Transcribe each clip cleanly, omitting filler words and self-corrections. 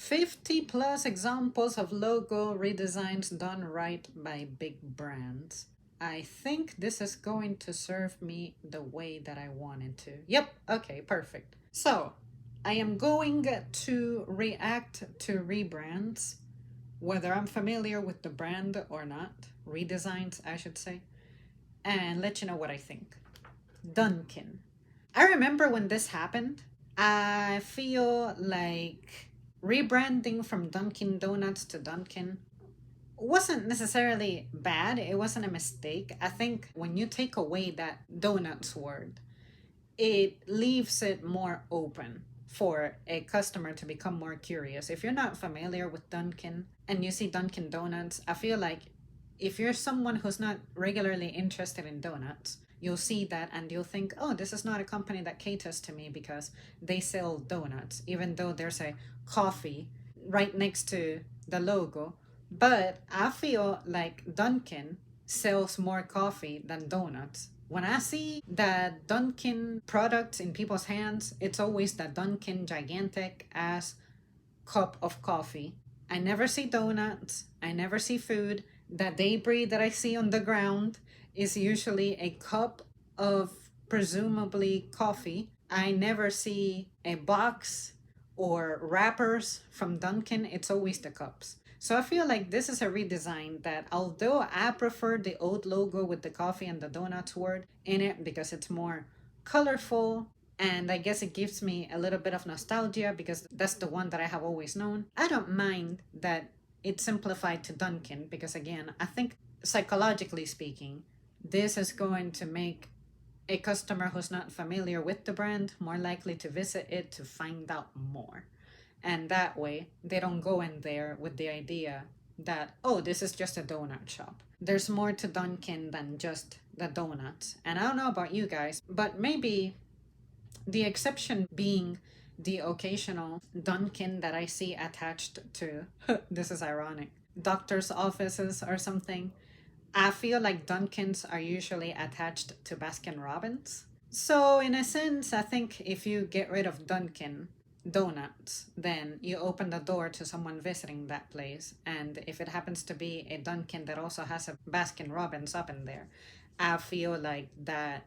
50 plus examples of logo redesigns done right by big brands. I think this is going to serve me the way that I wanted to. Yep, okay, perfect. So, I am going to react to rebrands, whether I'm familiar with the brand or not, redesigns, I should say, and let you know what I think. Dunkin'. I remember when this happened. I feel like rebranding from Dunkin' Donuts to Dunkin' wasn't necessarily bad. It wasn't a mistake. I think when you take away that donuts word, it leaves it more open for a customer to become more curious. If you're not familiar with Dunkin' and you see Dunkin' Donuts, I feel like if you're someone who's not regularly interested in donuts, you'll see that and you'll think, oh, this is not a company that caters to me because they sell donuts, even though there's a coffee right next to the logo. But I feel like Dunkin' sells more coffee than donuts. When I see that Dunkin' product in people's hands, it's always that Dunkin' gigantic ass cup of coffee. I never see donuts. I never see food. That debris that I see on the ground is usually a cup of presumably coffee. I never see a box or wrappers from Dunkin'. It's always the cups. So I feel like this is a redesign that, although I prefer the old logo with the coffee and the donuts word in it because it's more colorful, and I guess it gives me a little bit of nostalgia because that's the one that I have always known. I don't mind that it's simplified to Dunkin' because, again, I think psychologically speaking, this is going to make a customer who's not familiar with the brand more likely to visit it to find out more. And that way, they don't go in there with the idea that, oh, this is just a donut shop. There's more to Dunkin' than just the donuts. And I don't know about you guys, but maybe the exception being the occasional Dunkin' that I see attached to, this is ironic, doctor's offices or something. I feel like Dunkins are usually attached to Baskin Robbins. So, in a sense, I think if you get rid of Dunkin' Donuts, then you open the door to someone visiting that place. And if it happens to be a Dunkin' that also has a Baskin Robbins up in there, I feel like that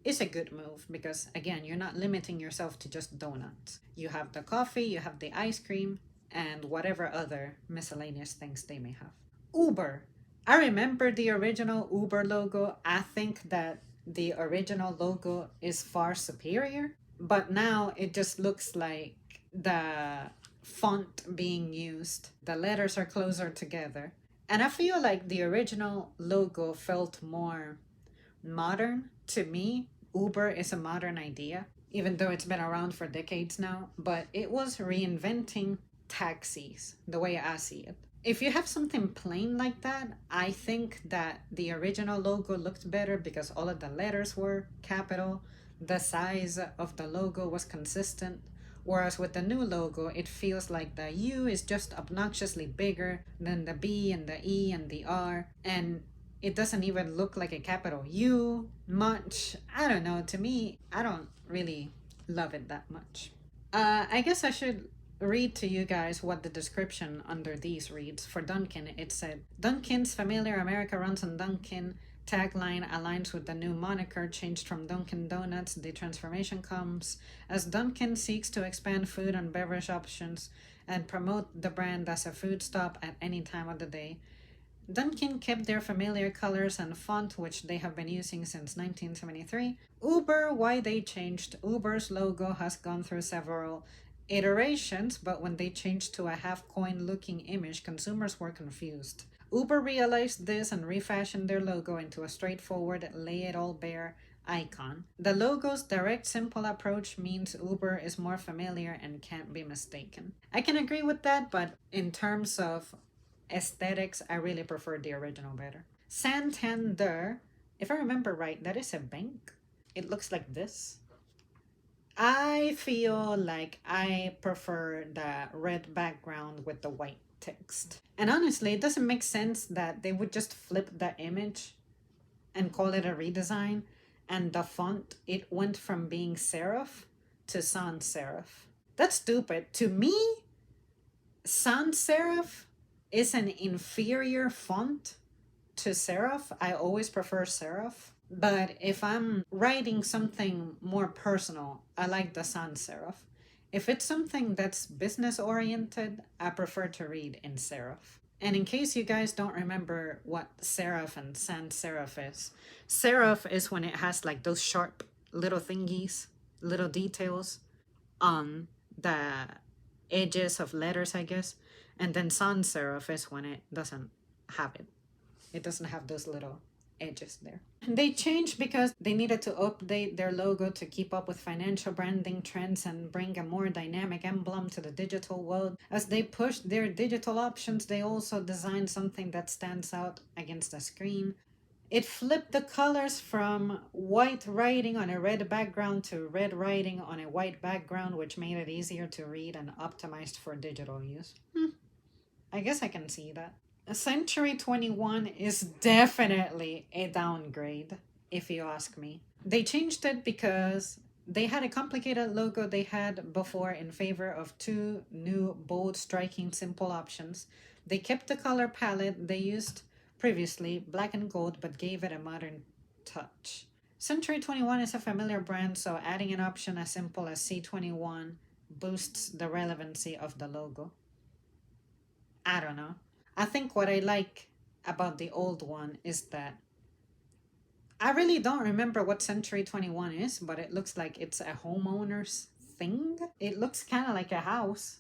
is a good move because, again, you're not limiting yourself to just donuts. You have the coffee, you have the ice cream, and whatever other miscellaneous things they may have. Uber. I remember the original Uber logo. I think that the original logo is far superior, but now it just looks like the font being used. The letters are closer together. And I feel like the original logo felt more modern to me. Uber is a modern idea, even though it's been around for decades now, but it was reinventing taxis the way I see it. If you have something plain like that, I think that the original logo looked better because all of the letters were capital, the size of the logo was consistent. Whereas with the new logo, it feels like the U is just obnoxiously bigger than the B and the E and the R, and it doesn't even look like a capital U much. I don't know. To me, I don't really love it that much. I guess I should read to you guys what the description under these reads. For Dunkin', it said Dunkin's familiar America runs on Dunkin' tagline aligns with the new moniker changed from Dunkin' Donuts. The transformation comes as Dunkin' seeks to expand food and beverage options and promote the brand as a food stop at any time of the day. Dunkin' kept their familiar colors and font, which they have been using since 1973. Uber, why they changed? Uber's logo has gone through several iterations, but when they changed to a half coin looking image, consumers were confused. Uber realized this and refashioned their logo into a straightforward, lay it all bare icon. The logo's direct, simple approach means Uber is more familiar and can't be mistaken. I can agree with that, but in terms of aesthetics, I really prefer the original better. Santander, if I remember right, that is a bank. It looks like this. I feel like I prefer the red background with the white text. And honestly, it doesn't make sense that they would just flip the image and call it a redesign. And the font, it went from being serif to sans serif. That's stupid. To me, Sans serif is an inferior font to serif. I always prefer serif. But if I'm writing something more personal, I like the sans serif. If it's something that's business oriented, I prefer to read in serif. And in case you guys don't remember what serif and sans serif is when it has like those sharp little thingies, little details on the edges of letters, I guess. And then sans serif is when it doesn't have it. It doesn't have those little edges there. They changed because they needed to update their logo to keep up with financial branding trends and bring a more dynamic emblem to the digital world. As they pushed their digital options, they also designed something that stands out against the screen. It flipped the colors from white writing on a red background to red writing on a white background, which made it easier to read and optimized for digital use. I guess I can see that. Century 21 is definitely a downgrade, if you ask me. They changed it because they had a complicated logo they had before in favor of two new, bold, striking, simple options. They kept the color palette they used previously, black and gold, but gave it a modern touch. Century 21 is a familiar brand, so adding an option as simple as C21 boosts the relevancy of the logo. I don't know. I think what I like about the old one is that I really don't remember what Century 21 is, but it looks like it's a homeowner's thing. It looks kind of like a house.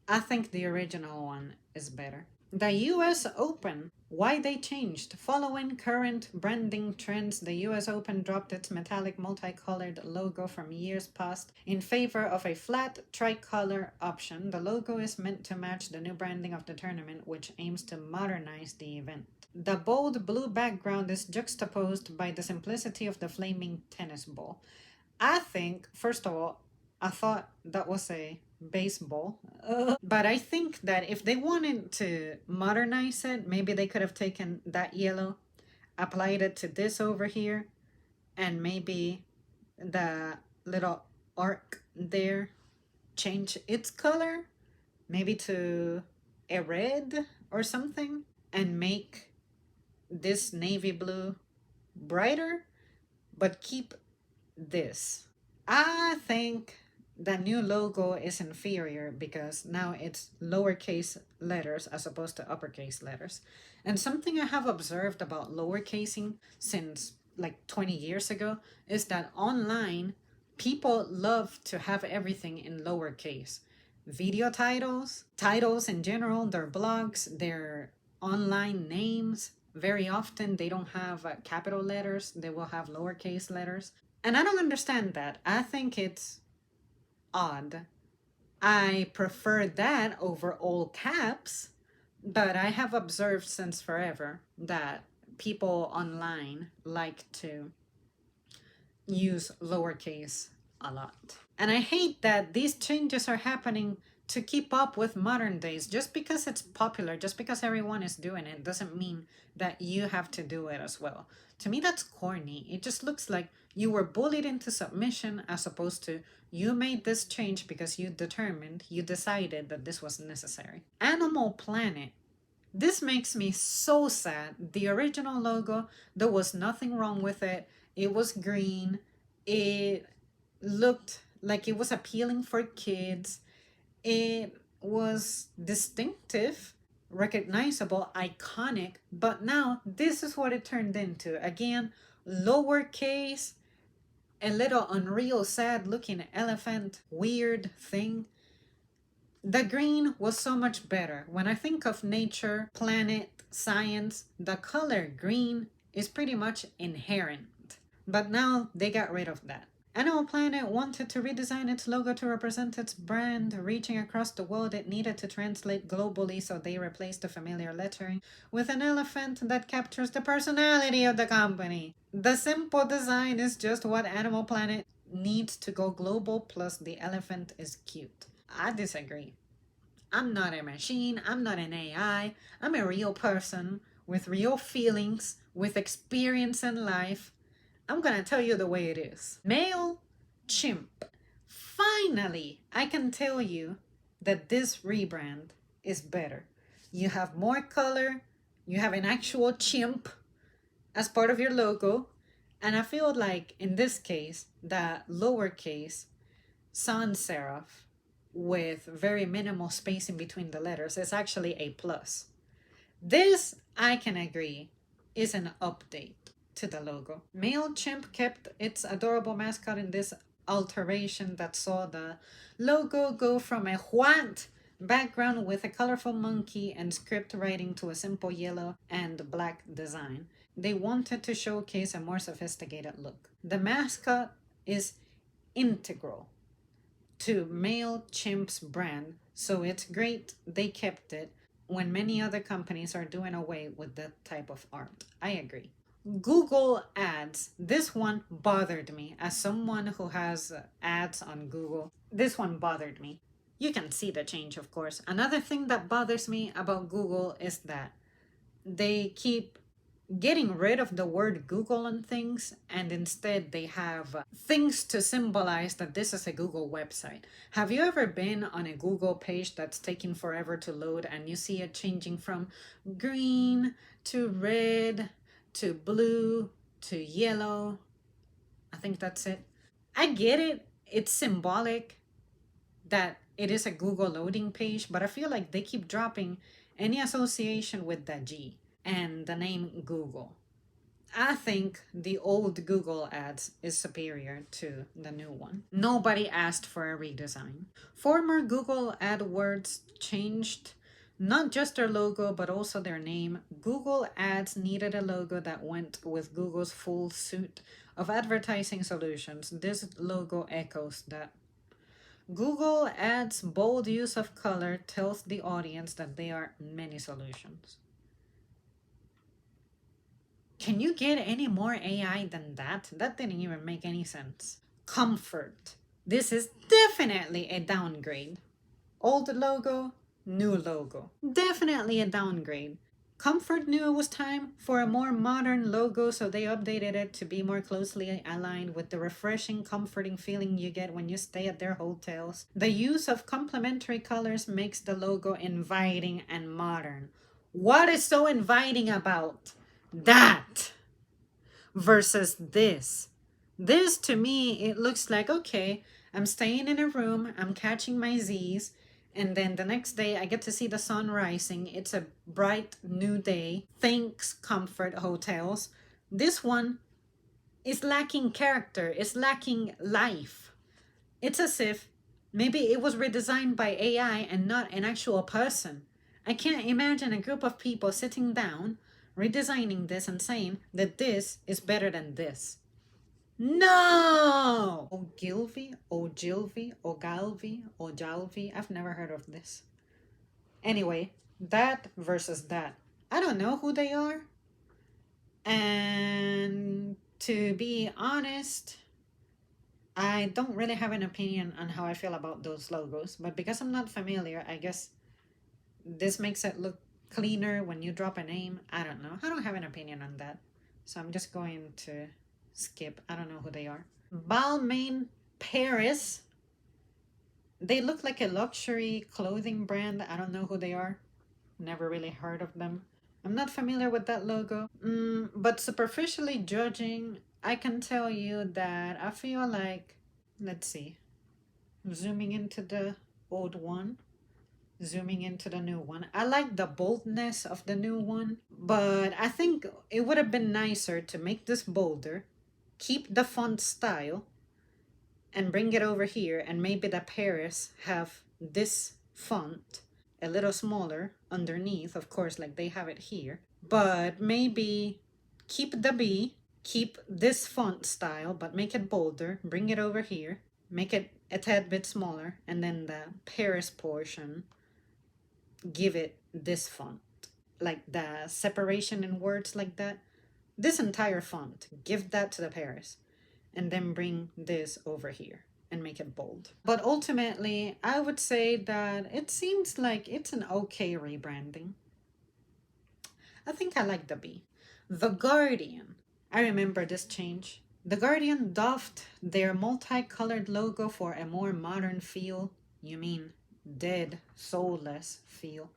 I think the original one is better. The US Open. Why they changed? Following current branding trends, the US Open dropped its metallic multicolored logo from years past in favor of a flat tricolor option. The logo is meant to match the new branding of the tournament, which aims to modernize the event. The bold blue background is juxtaposed by the simplicity of the flaming tennis ball. I think, first of all, I thought that was a baseball. But I think that if they wanted to modernize it, maybe they could have taken that yellow, applied it to this over here, and maybe the little arc there, change its color, maybe to a red or something, and make this navy blue brighter, but keep this. I think the new logo is inferior because now it's lowercase letters as opposed to uppercase letters. And something I have observed about lowercasing since like 20 years ago is that online people love to have everything in lowercase. Video titles, titles in general, their blogs, their online names. Very often they don't have capital letters, they will have lowercase letters. And I don't understand that. I think it's odd. I prefer that over all caps, but I have observed since forever that people online like to use lowercase a lot. And I hate that these changes are happening to keep up with modern days. Just because it's popular, just because everyone is doing it, doesn't mean that you have to do it as well. To me, that's corny. It just looks like you were bullied into submission as opposed to you made this change because you decided that this was necessary. Animal Planet. This makes me so sad. The original logo, there was nothing wrong with it. It was green. It looked like it was appealing for kids. It was distinctive, recognizable, iconic, but now this is what it turned into. Again, lowercase, a little unreal, sad looking elephant, weird thing. The green was so much better. When I think of nature, planet, science, the color green is pretty much inherent. But now they got rid of that. Animal Planet wanted to redesign its logo to represent its brand. Reaching across the world, it needed to translate globally, so they replaced the familiar lettering with an elephant that captures the personality of the company. The simple design is just what Animal Planet needs to go global, plus the elephant is cute. I disagree. I'm not a machine, I'm not an AI, I'm a real person with real feelings, with experience in life. I'm gonna tell you the way it is. Male chimp. Finally, I can tell you that this rebrand is better. You have more color, you have an actual chimp as part of your logo, and I feel like in this case, the lowercase sans serif with very minimal spacing between the letters is actually a plus. This, I can agree, is an update to the logo. MailChimp kept its adorable mascot in this alteration that saw the logo go from a white background with a colorful monkey and script writing to a simple yellow and black design. They wanted to showcase a more sophisticated look. The mascot is integral to MailChimp's brand, so it's great they kept it when many other companies are doing away with that type of art. I agree. Google Ads. This one bothered me. As someone who has ads on Google, this one bothered me. You can see the change, of course. Another thing that bothers me about Google is that they keep getting rid of the word Google on things, and instead they have things to symbolize that this is a Google website. Have you ever been on a Google page that's taking forever to load and you see it changing from green to red to blue to yellow? I think that's it. I get it. It's symbolic that it is a Google loading page, but I feel like they keep dropping any association with the G and the name Google. I think the old Google Ads is superior to the new one. Nobody asked for a redesign. Former Google AdWords changed not just their logo, but also their name. Google Ads needed a logo that went with Google's full suite of advertising solutions. This logo echoes that. Google Ads' bold use of color tells the audience that there are many solutions. Can you get any more AI than that? That didn't even make any sense. Comfort. This is definitely a downgrade. Old logo, new logo. Definitely a downgrade. Comfort knew it was time for a more modern logo, so they updated it to be more closely aligned with the refreshing, comforting feeling you get when you stay at their hotels. The use of complementary colors makes the logo inviting and modern. What is so inviting about that versus this? This, to me, it looks like, okay, I'm staying in a room, I'm catching my Z's, and then the next day I get to see the sun rising. It's a bright new day. Thanks, Comfort Hotels. This one is lacking character, it's lacking life. It's as if maybe it was redesigned by AI and not an actual person. I can't imagine a group of people sitting down, redesigning this and saying that this is better than this. No! Ogilvy, Ogalvi. I've never heard of this. Anyway, that versus that. I don't know who they are. And to be honest, I don't really have an opinion on how I feel about those logos. But because I'm not familiar, I guess this makes it look cleaner when you drop a name. I don't know. I don't have an opinion on that. So I'm just going to skip. I don't know who they are. Balmain Paris. They look like a luxury clothing brand. I don't know who they are. Never really heard of them. I'm not familiar with that logo. But superficially judging, I can tell you that I feel like, let's see, zooming into the old one, zooming into the new one. I like the boldness of the new one, but I think it would have been nicer to make this bolder, keep the font style, and bring it over here, and maybe the Paris have this font a little smaller underneath, of course, like they have it here, but maybe keep the B, keep this font style, but make it bolder, bring it over here, make it a tad bit smaller, and then the Paris portion, give it this font, like the separation in words like that. This entire font, give that to the Paris, and then bring this over here and make it bold. But ultimately, I would say that it seems like it's an okay rebranding. I think I like the B. The Guardian. I remember this change. The Guardian doffed their multicolored logo for a more modern feel. You mean dead, soulless feel.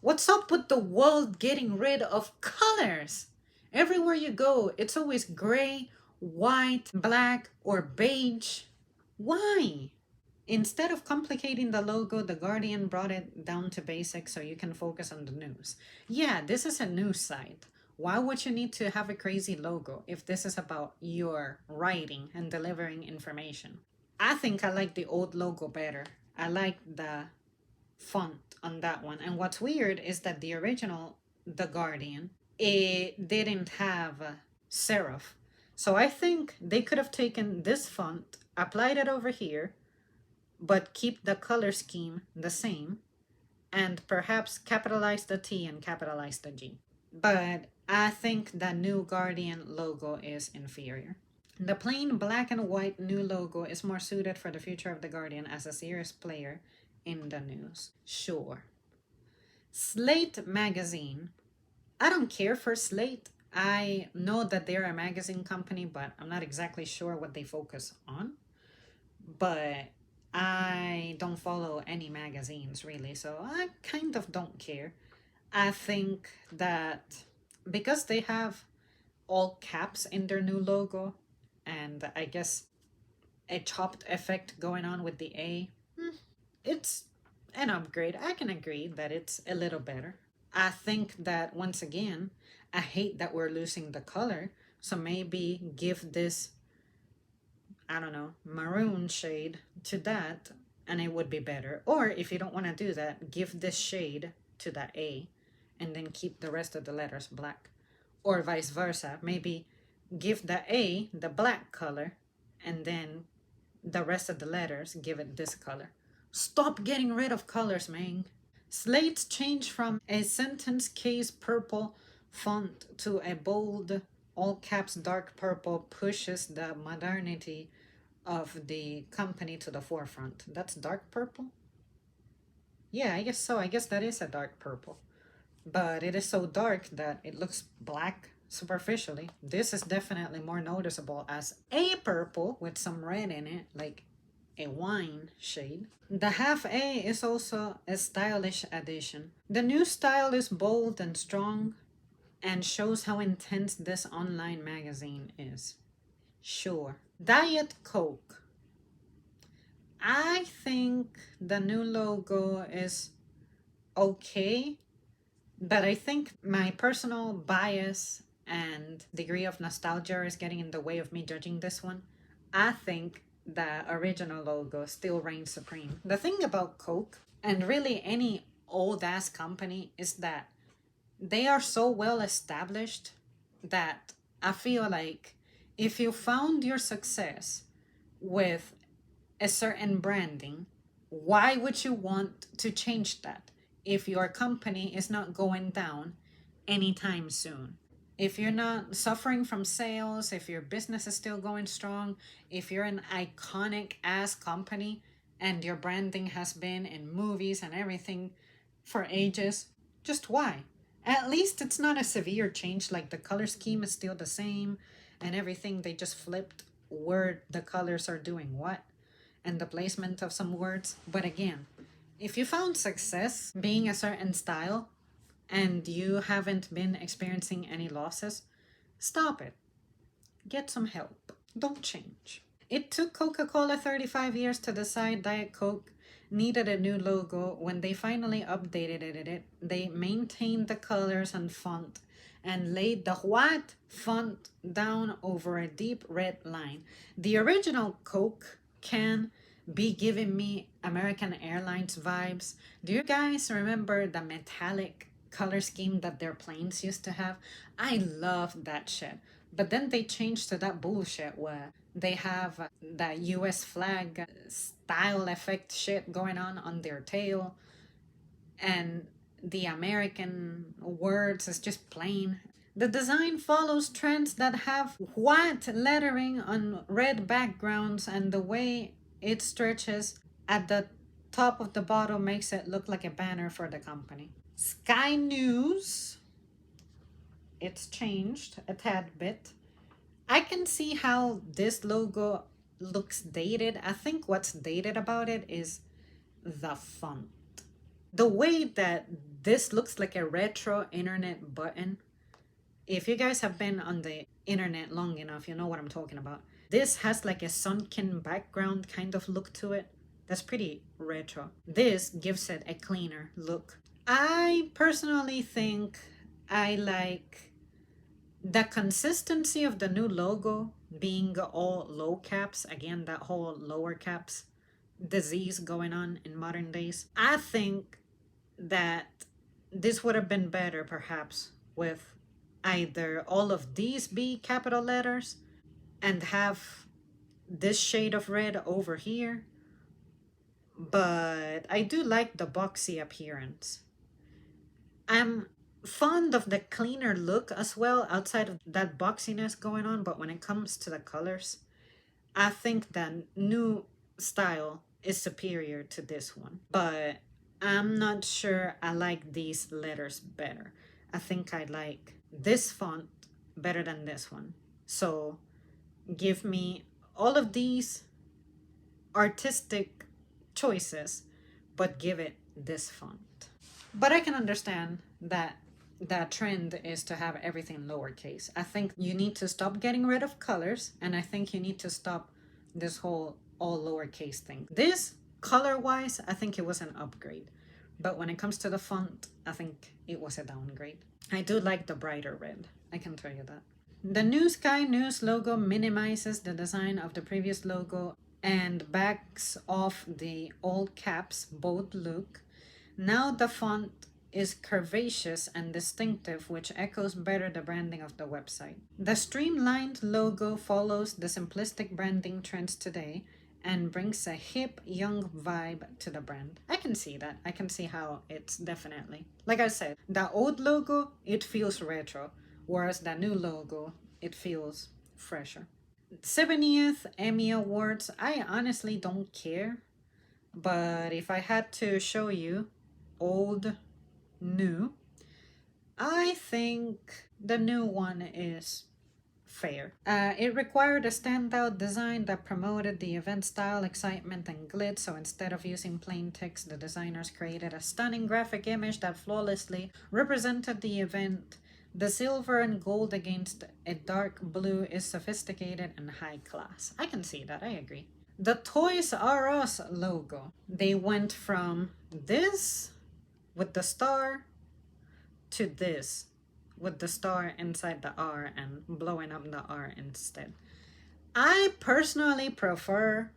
What's up with the world getting rid of colors? Everywhere you go, it's always gray, white, black, or beige. Why? Instead of complicating the logo, The Guardian brought it down to basics so you can focus on the news. Yeah, this is a news site. Why would you need to have a crazy logo if this is about your writing and delivering information? I think I like the old logo better. I like the font on that one. And what's weird is that the original The Guardian, it didn't have serif. So I think they could have taken this font, applied it over here, but keep the color scheme the same, and perhaps capitalize the T and capitalize the G. But I think the new Guardian logo is inferior. The plain black and white new logo is more suited for the future of the Guardian as a serious player in the news. Sure. Slate magazine. I don't care for Slate. I know that they're a magazine company, but I'm not exactly sure what they focus on. But I don't follow any magazines really, so I kind of don't care. I think that because they have all caps in their new logo, and I guess a chopped effect going on with the A, it's an upgrade. I can agree that it's a little better. I think that once again, I hate that we're losing the color, so maybe give this, I don't know, maroon shade to that and it would be better. Or if you don't want to do that, give this shade to the A and then keep the rest of the letters black. Or vice versa. Maybe give the A the black color and then the rest of the letters give it this color. Stop getting rid of colors, man. Slates change from a sentence case purple font to a bold, all caps dark purple pushes the modernity of the company to the forefront. That's dark purple? Yeah, I guess so. I guess that is a dark purple. But it is so dark that it looks black superficially. This is definitely more noticeable as a purple with some red in it, like a wine shade. The half A is also a stylish addition. The new style is bold and strong and shows how intense this online magazine is. Sure. Diet Coke. I think the new logo is okay, but I think my personal bias and degree of nostalgia is getting in the way of me judging this one. I think the original logo still reigns supreme. The thing about Coke, and really any old ass company, is that they are so well established that I feel like if you found your success with a certain branding, why would you want to change that if your company is not going down anytime soon? If you're not suffering from sales, if your business is still going strong, if you're an iconic ass company and your branding has been in movies and everything for ages, just why? At least it's not a severe change, like the color scheme is still the same and everything. They just flipped where the colors are doing what and the placement of some words. But again, if you found success being a certain style and you haven't been experiencing any losses, stop it. Get some help. Don't change. It took Coca-Cola 35 years to decide Diet Coke needed a new logo. When they finally updated it, they maintained the colors and font and laid the white font down over a deep red line. The original Coke can be giving me American Airlines vibes. Do you guys remember the metallic color scheme that their planes used to have? I love that shit. But then they changed to that bullshit where they have the US flag style effect shit going on their tail, and the American words is just plain. The design follows trends that have white lettering on red backgrounds, and the way it stretches at the top of the bottle makes it look like a banner for the company. Sky News, it's changed a tad bit. I can see how this logo looks dated. I think what's dated about it is the font. The way that this looks like a retro internet button. If you guys have been on the internet long enough, you know what I'm talking about. This has like a sunken background kind of look to it. That's pretty retro. This gives it a cleaner look. I personally think I like the consistency of the new logo being all low caps. Again, that whole lower caps disease going on in modern days. I think that this would have been better perhaps with either all of these be capital letters and have this shade of red over here, but I do like the boxy appearance. I'm fond of the cleaner look as well outside of that boxiness going on, but when it comes to the colors, I think the new style is superior to this one. But I'm not sure I like these letters better. I think I like this font better than this one. So give me all of these artistic choices, but give it this font. But I can understand that the trend is to have everything lowercase. I think you need to stop getting rid of colors, and I think you need to stop this whole all lowercase thing. This, color wise, I think it was an upgrade. But when it comes to the font, I think it was a downgrade. I do like the brighter red, I can tell you that. The new Sky News logo minimizes the design of the previous logo and backs off the old caps bold look. Now the font is curvaceous and distinctive, which echoes better the branding of the website. The streamlined logo follows the simplistic branding trends today and brings a hip, young vibe to the brand. I can see that. I can see how it's definitely. Like I said, the old logo, it feels retro, whereas the new logo, it feels fresher. 70th Emmy Awards, I honestly don't care, but if I had to show you old, new, I think the new one is fair. It required a standout design that promoted the event style, excitement, and glitz. So instead of using plain text, the designers created a stunning graphic image that flawlessly represented the event. The silver and gold against a dark blue is sophisticated and high class. I can see that, I agree. The Toys R Us logo. They went from this with the star to this with the star inside the R and blowing up the R instead. I personally prefer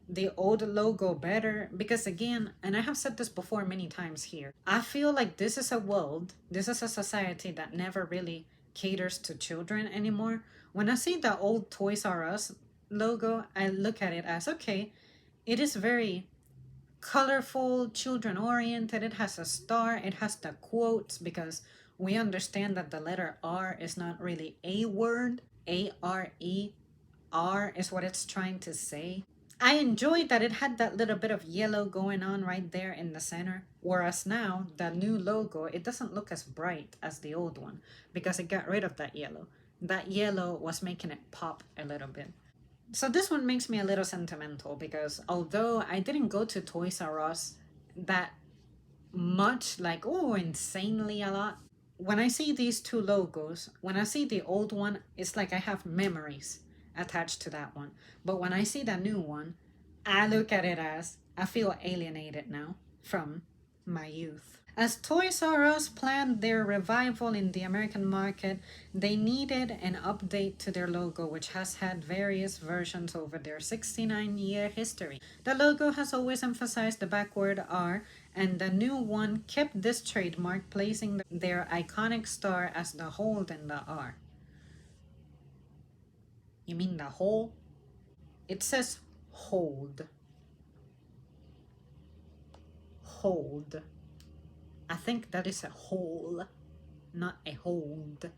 the old logo better because, again, and I have said this before many times here, I feel like this is a world, this is a society that never really caters to children anymore. When I see the old Toys R Us logo, I look at it as, okay, it is very colorful, children oriented, it has a star, it has the quotes, because we understand that the letter R is not really a word. A-R-E, R is what it's trying to say. I enjoyed that it had that little bit of yellow going on right there in the center. Whereas now, the new logo, it doesn't look as bright as the old one because it got rid of that yellow. That yellow was making it pop a little bit. So this one makes me a little sentimental because although I didn't go to Toys R Us that much, like, oh, insanely a lot, when I see these two logos, when I see the old one, it's like I have memories attached to that one. But when I see the new one, I look at it as I feel alienated now from my youth. As Toys R Us planned their revival in the American market, they needed an update to their logo, which has had various versions over their 69-year history. The logo has always emphasized the backward R, and the new one kept this trademark, placing their iconic star as the hold in the R. You mean the hole? It says hold. Hold. I think that is a hole, not a hold.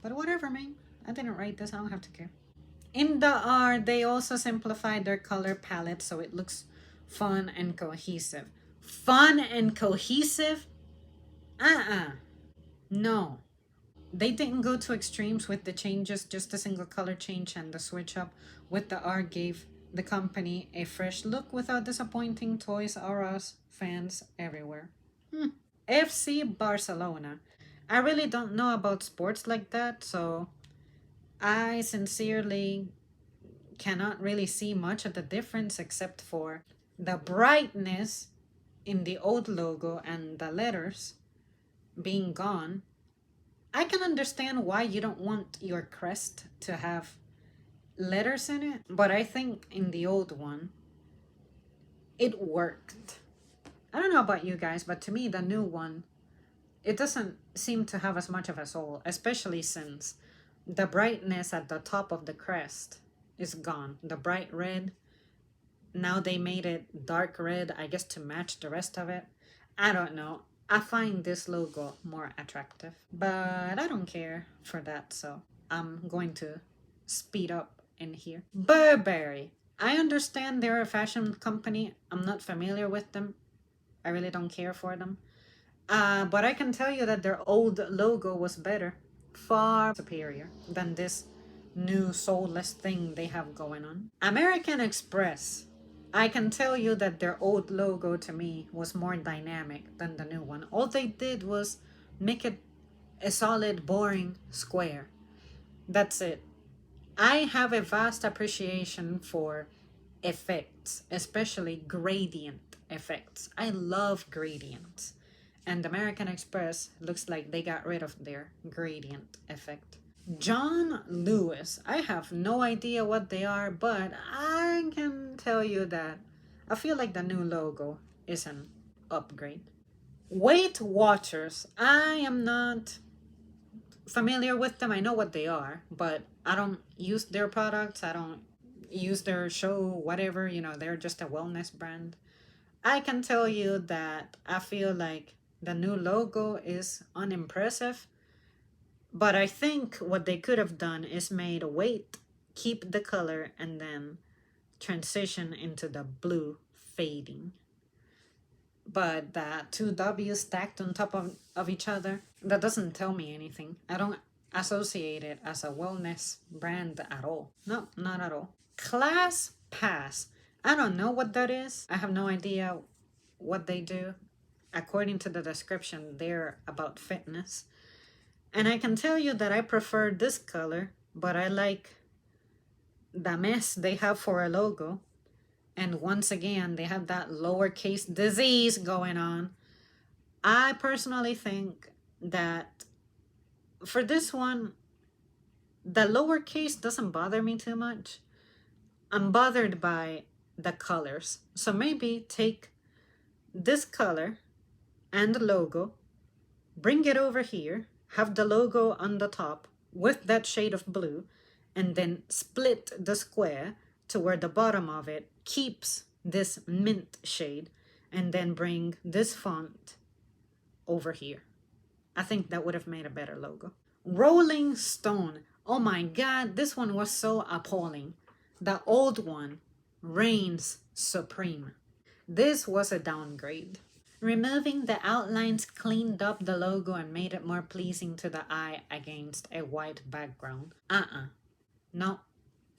But whatever, man. I didn't write this, I don't have to care. In the R, they also simplified their color palette so it looks fun and cohesive. Fun and cohesive? No. They didn't go to extremes with the changes, just a single color change and the switch up with the R gave the company a fresh look without disappointing Toys R Us fans everywhere. FC Barcelona. I really don't know about sports like that, so I sincerely cannot really see much of the difference except for the brightness in the old logo and the letters being gone. I can understand why you don't want your crest to have letters in it, but I think in the old one, it worked. I don't know about you guys, but to me, the new one, it doesn't seem to have as much of a soul, especially since the brightness at the top of the crest is gone. The bright red, now they made it dark red, I guess to match the rest of it. I don't know. I find this logo more attractive, but I don't care for that, so I'm going to speed up in here. Burberry. I understand they're a fashion company. I'm not familiar with them. I really don't care for them. But I can tell you that their old logo was better, far superior than this new soulless thing they have going on. American Express. I can tell you that their old logo to me was more dynamic than the new one. All they did was make it a solid, boring square. That's it. I have a vast appreciation for effects, especially gradient effects. I love gradients. And American Express looks like they got rid of their gradient effect. John Lewis. I have no idea what they are, but I can tell you that I feel like the new logo is an upgrade. Weight Watchers. I am not familiar with them. I know what they are, but I don't use their products. I don't use their show, whatever. They're just a wellness brand. I can tell you that I feel like the new logo is unimpressive, but I think what they could have done is made weight, keep the color, and then transition into the blue fading. But the two W's stacked on top of each other, that doesn't tell me anything. I don't associate it as a wellness brand at all. No, not at all. Class Pass. I don't know what that is. I have no idea what they do. According to the description, they're about fitness. And I can tell you that I prefer this color, but I like the mess they have for a logo. And once again, they have that lowercase disease going on. I personally think that for this one, the lowercase doesn't bother me too much. I'm bothered by the colors. So maybe take this color and the logo, bring it over here, have the logo on the top with that shade of blue, and then split the square to where the bottom of it keeps this mint shade, and then bring this font over here. I think that would have made a better logo. Rolling Stone. Oh my god, this one was so appalling. The old one reigns supreme. This was a downgrade. Removing the outlines cleaned up the logo and made it more pleasing to the eye against a white background. No,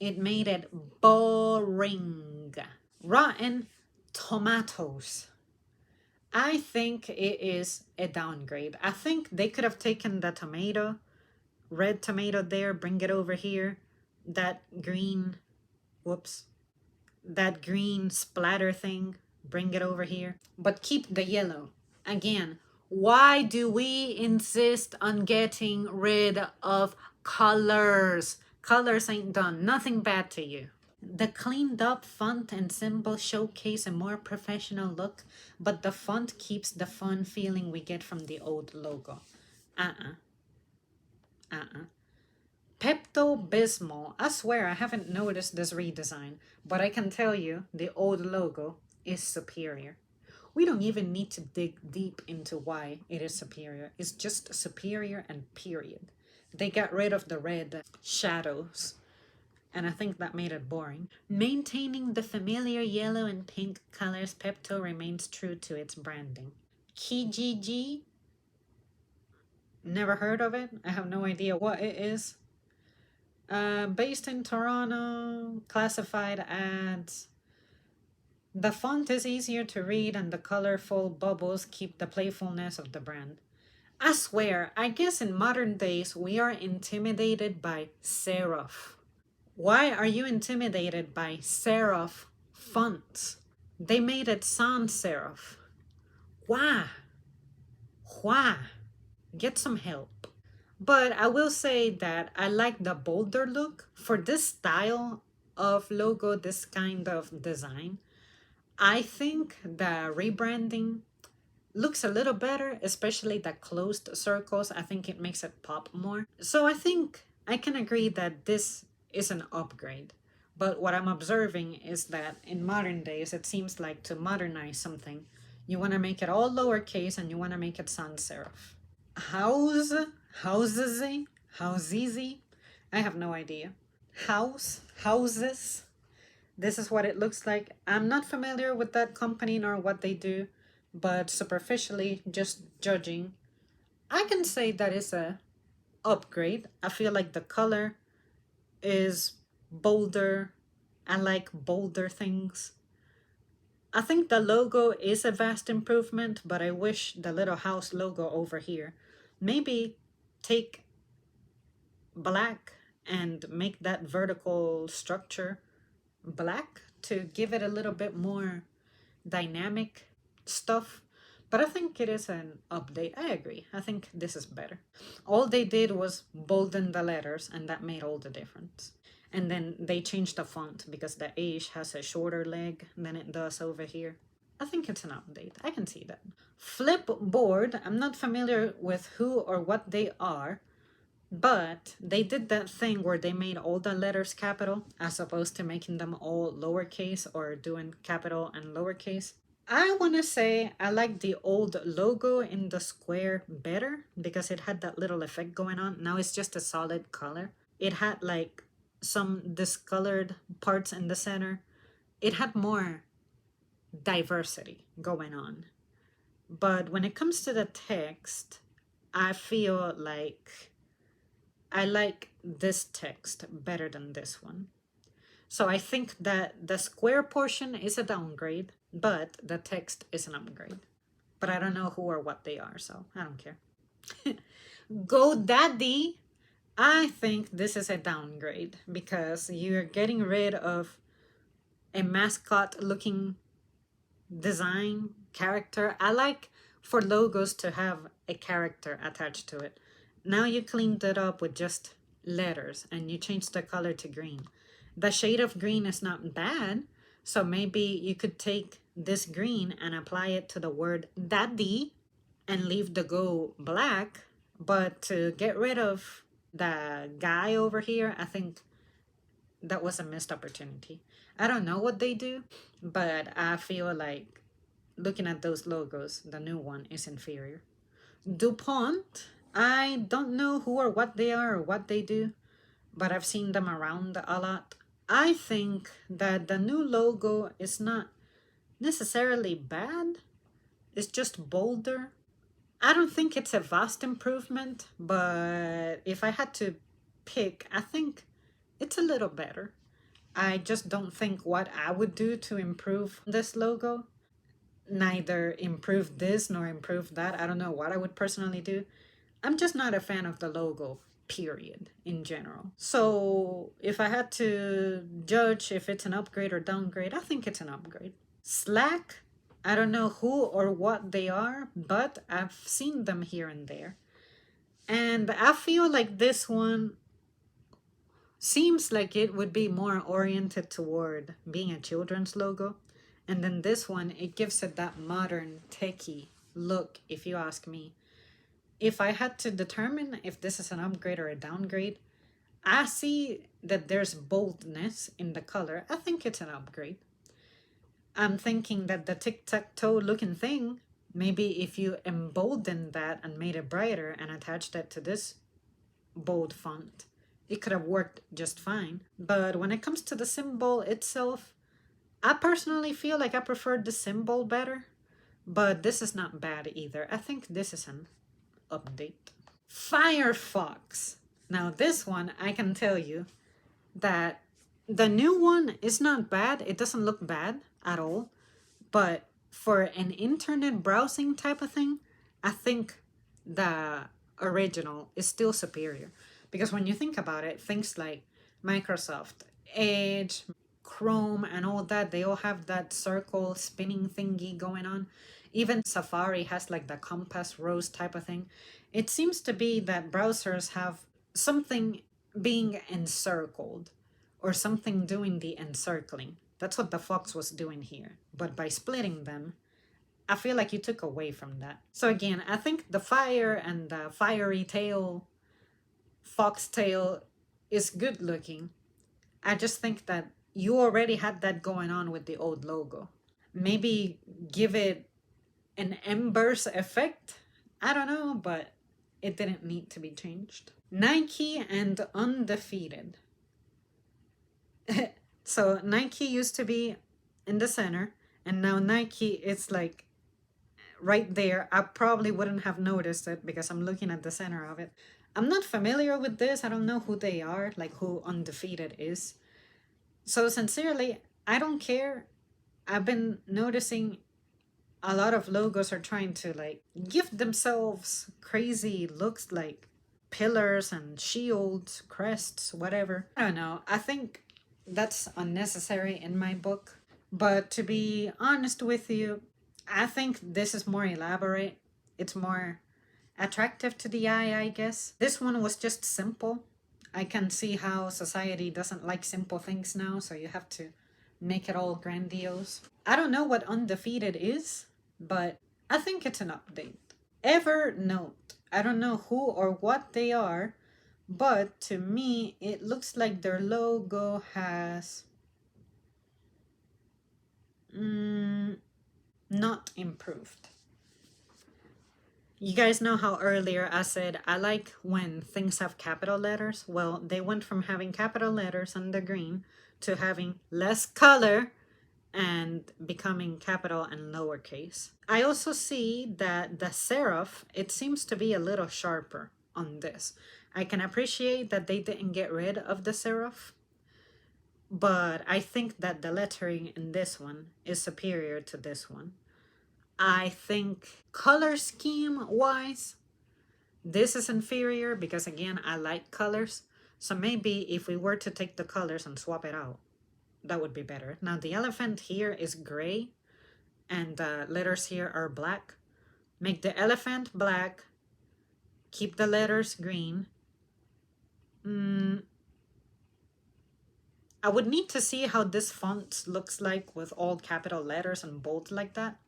it made it boring. Rotten Tomatoes. I think it is a downgrade. I think they could have taken the tomato, red tomato there, bring it over here. That green, that green splatter thing, bring it over here. But keep the yellow. Again, why do we insist on getting rid of colors? Colors ain't done nothing bad to you. The cleaned up font and symbol showcase a more professional look, but the font keeps the fun feeling we get from the old logo. Pepto-Bismol. I swear I haven't noticed this redesign, but I can tell you the old logo is superior. We don't even need to dig deep into why it is superior. It's just superior and period. They got rid of the red shadows, and I think that made it boring. Maintaining the familiar yellow and pink colors, Pepto remains true to its branding. Kijiji? Never heard of it. I have no idea what it is. Based in Toronto, classified ads. The font is easier to read and the colorful bubbles keep the playfulness of the brand. I swear, I guess in modern days we are intimidated by serif. Why are you intimidated by serif fonts? They made it sans serif. Why? Why? Get some help. But I will say that I like the bolder look for this style of logo, this kind of design. I think the rebranding looks a little better, especially the closed circles. I think it makes it pop more. So I think I can agree that this is an upgrade. But what I'm observing is that in modern days, it seems like to modernize something, you want to make it all lowercase and you want to make it sans serif. House, houses, housey. I have no idea. Houses. This is what it looks like. I'm not familiar with that company nor what they do, but superficially, just judging, I can say that it's a upgrade. I feel like the color is bolder. I like bolder things. I think the logo is a vast improvement, but I wish the little house logo over here, maybe take black and make that vertical structure black to give it a little bit more dynamic stuff. But I think it is an update. I agree. I think this is better. All they did was bolden the letters, and that made all the difference. And then they changed the font because the H has a shorter leg than it does over here. I think it's an update. I can see that. Flipboard, I'm not familiar with who or what they are, but they did that thing where they made all the letters capital as opposed to making them all lowercase or doing capital and lowercase. I want to say I like the old logo in the square better because it had that little effect going on. Now it's just a solid color. It had like some discolored parts in the center. It had more diversity going on. But when it comes to the text, I feel like I like this text better than this one. So I think that the square portion is a downgrade, but the text is an upgrade. But I don't know who or what they are, so I don't care. GoDaddy, I think this is a downgrade because you're getting rid of a mascot looking design character. I like for logos to have a character attached to it. Now you cleaned it up with just letters and you changed the color to green. The shade of green is not bad, so maybe you could take this green and apply it to the word daddy and leave the go black. But to get rid of the guy over here, I think that was a missed opportunity. I don't know what they do, but I feel like looking at those logos, the new one is inferior. DuPont, I don't know who or what they are or what they do, but I've seen them around a lot. I think that the new logo is not necessarily bad, it's just bolder. I don't think it's a vast improvement, but if I had to pick, I think it's a little better. I just don't think what I would do to improve this logo, neither improve this nor improve that. I don't know what I would personally do. I'm just not a fan of the logo, period, in general. So if I had to judge if it's an upgrade or downgrade, I think it's an upgrade. Slack, I don't know who or what they are, but I've seen them here and there. And I feel like this one seems like it would be more oriented toward being a children's logo. And then this one, it gives it that modern techie look, if you ask me. If I had to determine if this is an upgrade or a downgrade, I see that there's boldness in the color. I think it's an upgrade. I'm thinking that the tic-tac-toe looking thing, maybe if you emboldened that and made it brighter and attached it to this bold font, it could have worked just fine. But when it comes to the symbol itself, I personally feel like I preferred the symbol better, but this is not bad either. I think this is an update. Firefox. Now this one, I can tell you that the new one is not bad. It doesn't look bad at all. But for an internet browsing type of thing, I think the original is still superior. Because when you think about it, things like Microsoft Edge, Chrome, and all that, they all have that circle spinning thingy going on. Even Safari has like the compass rose type of thing. It seems to be that browsers have something being encircled or something doing the encircling. That's what the fox was doing here. But by splitting them, I feel like you took away from that. So again, I think the fire and the fiery tail, fox tail is good looking. I just think that you already had that going on with the old logo. Maybe give it an embers effect. I don't know, but it didn't need to be changed. Nike and undefeated. So Nike used to be in the center, and now Nike is like right there. I probably wouldn't have noticed it because I'm looking at the center of it. I'm not familiar with this. I don't know who they are, like who undefeated is. So sincerely, I don't care. I've been noticing a lot of logos are trying to like give themselves crazy looks like pillars and shields, crests, whatever. I don't know. I think that's unnecessary in my book. But to be honest with you, I think this is more elaborate. It's more attractive to the eye, I guess. This one was just simple. I can see how society doesn't like simple things now, so you have to make it all grandiose. I don't know what undefeated is, but I think it's an update. Evernote. I don't know who or what they are, but to me, it looks like their logo has not improved. You guys know how earlier I said I like when things have capital letters? Well, they went from having capital letters on the green to having less color and becoming capital and lowercase. I also see that the serif, it seems to be a little sharper on this. I can appreciate that they didn't get rid of the serif, but I think that the lettering in this one is superior to this one. I think color scheme wise, this is inferior because again, I like colors. So maybe if we were to take the colors and swap it out, that would be better. Now the elephant here is gray and the letters here are black. Make the elephant black, keep the letters green. I would need to see how this font looks like with all capital letters and bold like that.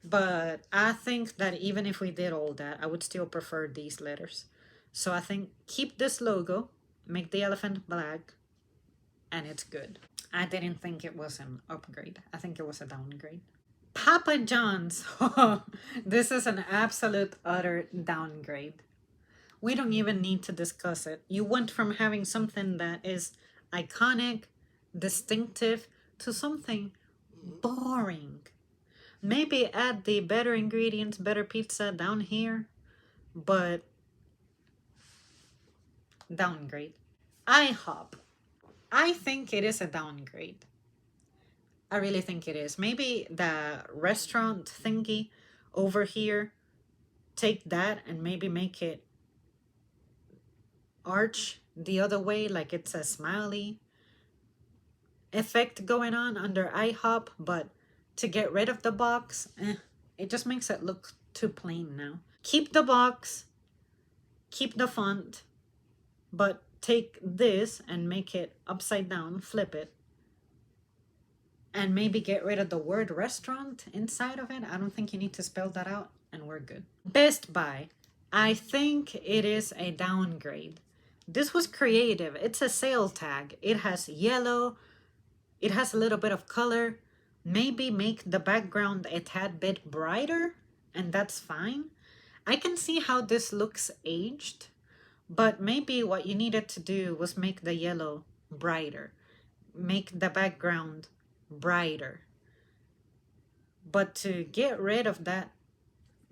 But I think that even if we did all that, I would still prefer these letters. So I think keep this logo, make the elephant black, and it's good. I didn't think it was an upgrade. I think it was a downgrade. Papa John's. This is an absolute utter downgrade. We don't even need to discuss it. You went from having something that is iconic, distinctive, to something boring. Maybe add the better ingredients, better pizza down here, but downgrade. IHOP. I think it is a downgrade. I really think it is. Maybe the restaurant thingy over here, take that and maybe make it arch the other way, like it's a smiley effect going on under IHOP, but to get rid of the box, it just makes it look too plain now. Keep the box, keep the font, but take this and make it upside down, flip it, and maybe get rid of the word restaurant inside of it. I don't think you need to spell that out, and we're good. Best Buy. I think it is a downgrade. This was creative. It's a sale tag. It has yellow. It has a little bit of color. Maybe make the background a tad bit brighter, and that's fine. I can see how this looks aged, but maybe what you needed to do was make the yellow brighter. Make the background brighter. But to get rid of that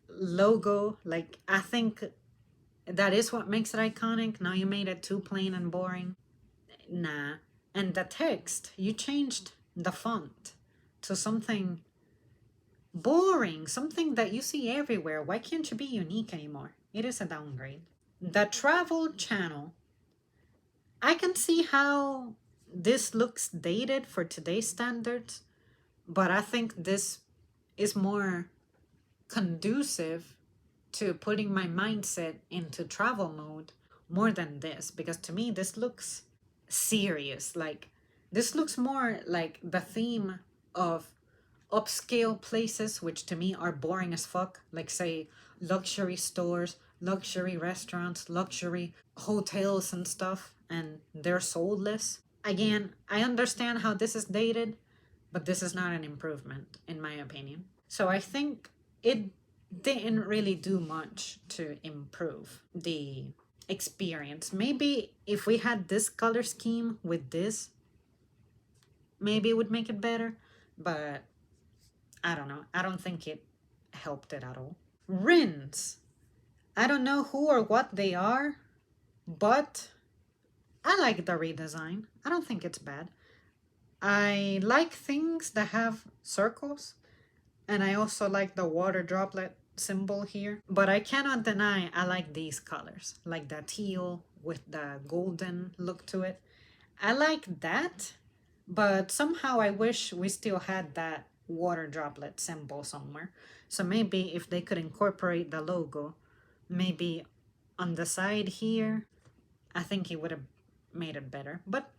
logo, like I think That is what makes it iconic. Now you made it too plain and boring. Nah. And the text, you changed the font to something boring, something that you see everywhere. Why can't you be unique anymore? It is a downgrade. The travel channel, I can see how this looks dated for today's standards, but I think this is more conducive to putting my mindset into travel mode more than this, because to me this looks serious. Like, this looks more like the theme of upscale places, which to me are boring as fuck, like say luxury stores, luxury restaurants, luxury hotels and stuff, and they're soulless. Again, I understand how this is dated, but this is not an improvement in my opinion. So I think it didn't really do much to improve the experience. Maybe if we had this color scheme with this, maybe it would make it better, but I don't know. I don't think it helped it at all. Rins. I don't know who or what they are, but I like the redesign. I don't think it's bad. I like things that have circles, and I also like the water droplet symbol here. But I cannot deny I like these colors, like the teal with the golden look to it. I like that, but somehow I wish we still had that water droplet symbol somewhere. So maybe if they could incorporate the logo, maybe on the side here, I think it would have made it better. But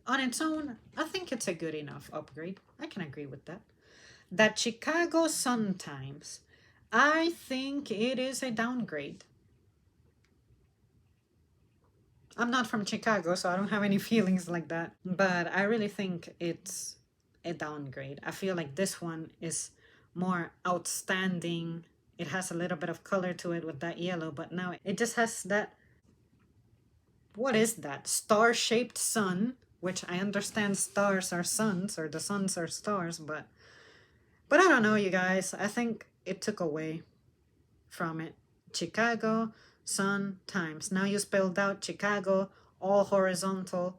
on its own, I think it's a good enough upgrade. I can agree with that. That Chicago Sun-Times, I think it is a downgrade. I'm not from Chicago, so I don't have any feelings like that. But I really think it's a downgrade. I feel like this one is more outstanding. It has a little bit of color to it with that yellow, but now it just has that, what is that? Star-shaped sun, which I understand stars are suns, or the suns are stars, but I don't know, you guys. I think it took away from it. Chicago Sun-Times. Now you spelled out Chicago, all horizontal.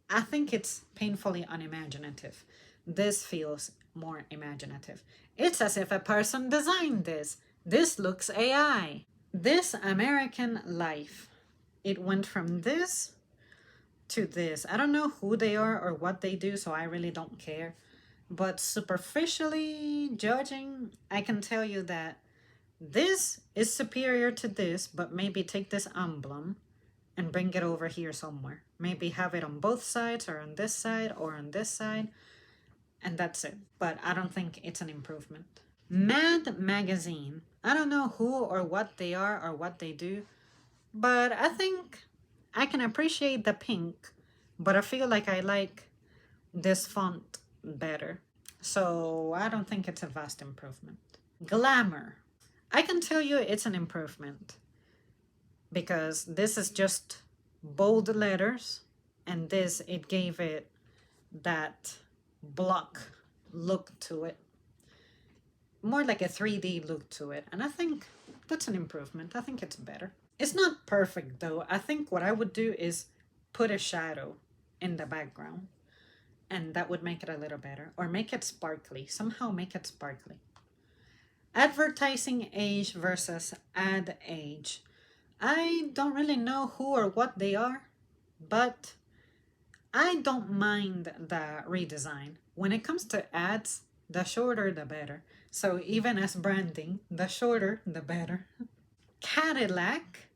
I think it's painfully unimaginative. This feels more imaginative. It's as if a person designed this. This looks AI. This American Life. It went from this to this. I don't know who they are or what they do, so I really don't care. But superficially judging, I can tell you that this is superior to this, but maybe take this emblem and bring it over here somewhere. Maybe have it on both sides, or on this side, or on this side, and that's it. But I don't think it's an improvement. Mad Magazine. I don't know who or what they are or what they do, but I think I can appreciate the pink, but I feel like I like this font better. So I don't think it's a vast improvement. Glamour. I can tell you it's an improvement, because this is just bold letters, and this, it gave it that block look to it, more like a 3D look to it, and I think that's an improvement. I think it's better. It's not perfect though. I think what I would do is put a shadow in the background, and that would make it a little better, or make it sparkly. Somehow make it sparkly. Advertising age versus ad age. I don't really know who or what they are, but I don't mind the redesign. When it comes to ads, the shorter the better. So even as branding, the shorter the better. Cadillac,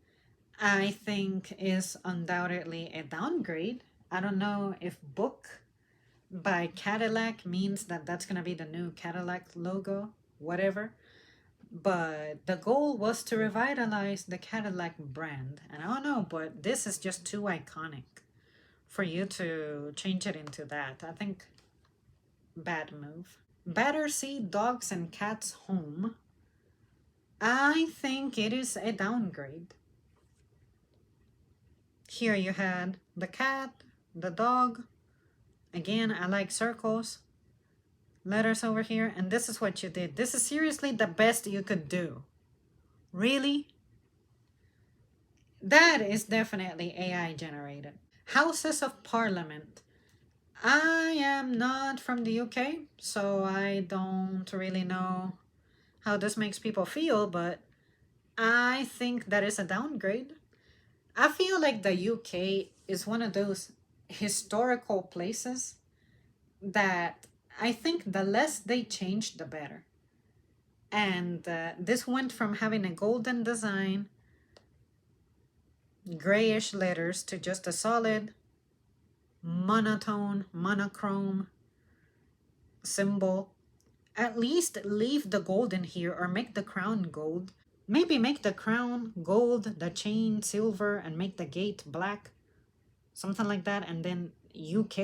I think, is undoubtedly a downgrade. I don't know if book by Cadillac means that that's going to be the new Cadillac logo, whatever. But the goal was to revitalize the Cadillac brand. And I don't know, but this is just too iconic for you to change it into that. I think bad move. Battersea Dogs and Cats Home. I think it is a downgrade. Here you had the cat, the dog. Again, I like circles. Letters over here, and this is what you did. This is seriously the best you could do. Really? That is definitely AI generated. Houses of Parliament. I am not from the UK, so I don't really know how this makes people feel, but I think that is a downgrade. I feel like the UK is one of those historical places that I think the less they change, the better. And this went from having a golden design, grayish letters, to just a solid, monotone, monochrome symbol. At least leave the gold in here or make the crown gold. Maybe make the crown gold, the chain silver, and make the gate black. Something like that. And then UK,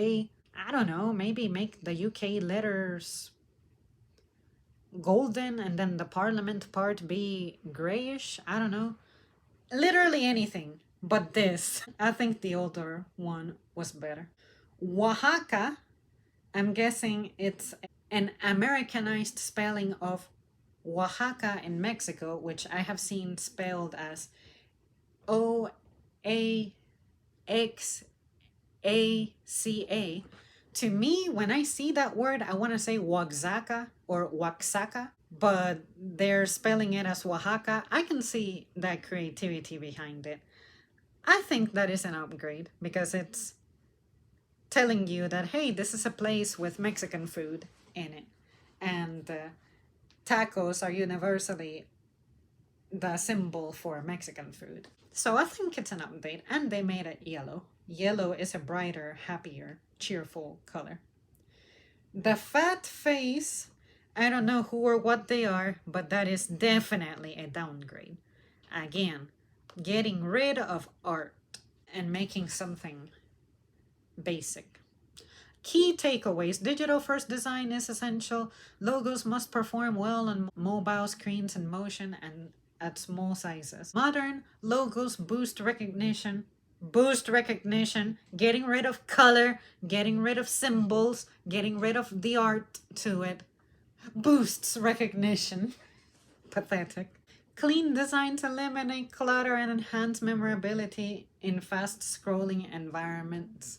I don't know, maybe make the UK letters golden and then the parliament part be grayish. I don't know. Literally anything but this. I think the older one was better. Oaxaca, I'm guessing it's an Americanized spelling of Oaxaca in Mexico, which I have seen spelled as Oaxaca. To me, when I see that word, I want to say Oaxaca or Oaxaca, but they're spelling it as Oaxaca. I can see that creativity behind it. I think that is an upgrade because it's telling you that, hey, this is a place with Mexican food in it. And tacos are universally the symbol for Mexican food. So I think it's an update, and they made it yellow. Yellow is a brighter, happier, cheerful color. The fat face, I don't know who or what they are, but that is definitely a downgrade. Again, getting rid of art and making something basic. Key takeaways. Digital first design is essential. Logos must perform well on mobile screens in motion and at small sizes. Modern logos boost recognition. Getting rid of color, getting rid of symbols, getting rid of the art to it. Boosts recognition. Pathetic. Clean designs eliminate clutter and enhance memorability in fast scrolling environments.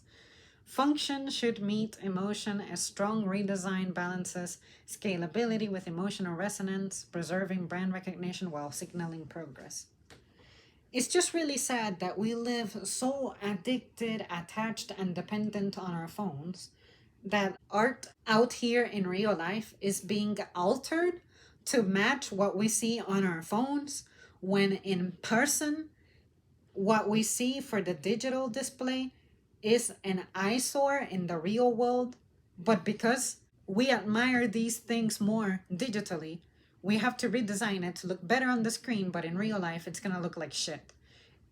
Function should meet emotion. A strong redesign balances scalability with emotional resonance, preserving brand recognition while signaling progress. It's just really sad that we live so addicted, attached, and dependent on our phones that art out here in real life is being altered to match what we see on our phones, when in person, what we see for the digital display is an eyesore in the real world. But because we admire these things more digitally, we have to redesign it to look better on the screen, but in real life, it's gonna look like shit.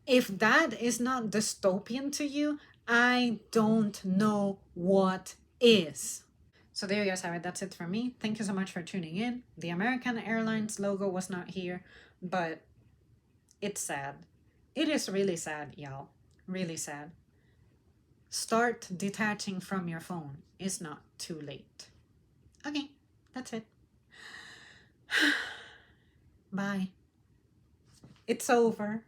If that is not dystopian to you, I don't know what is. So there you guys have it. That's it for me. Thank you so much for tuning in. The American Airlines logo was not here, but it's sad. It is really sad, y'all. Really sad. Start detaching from your phone. It's not too late. Okay, that's it. Bye. It's over.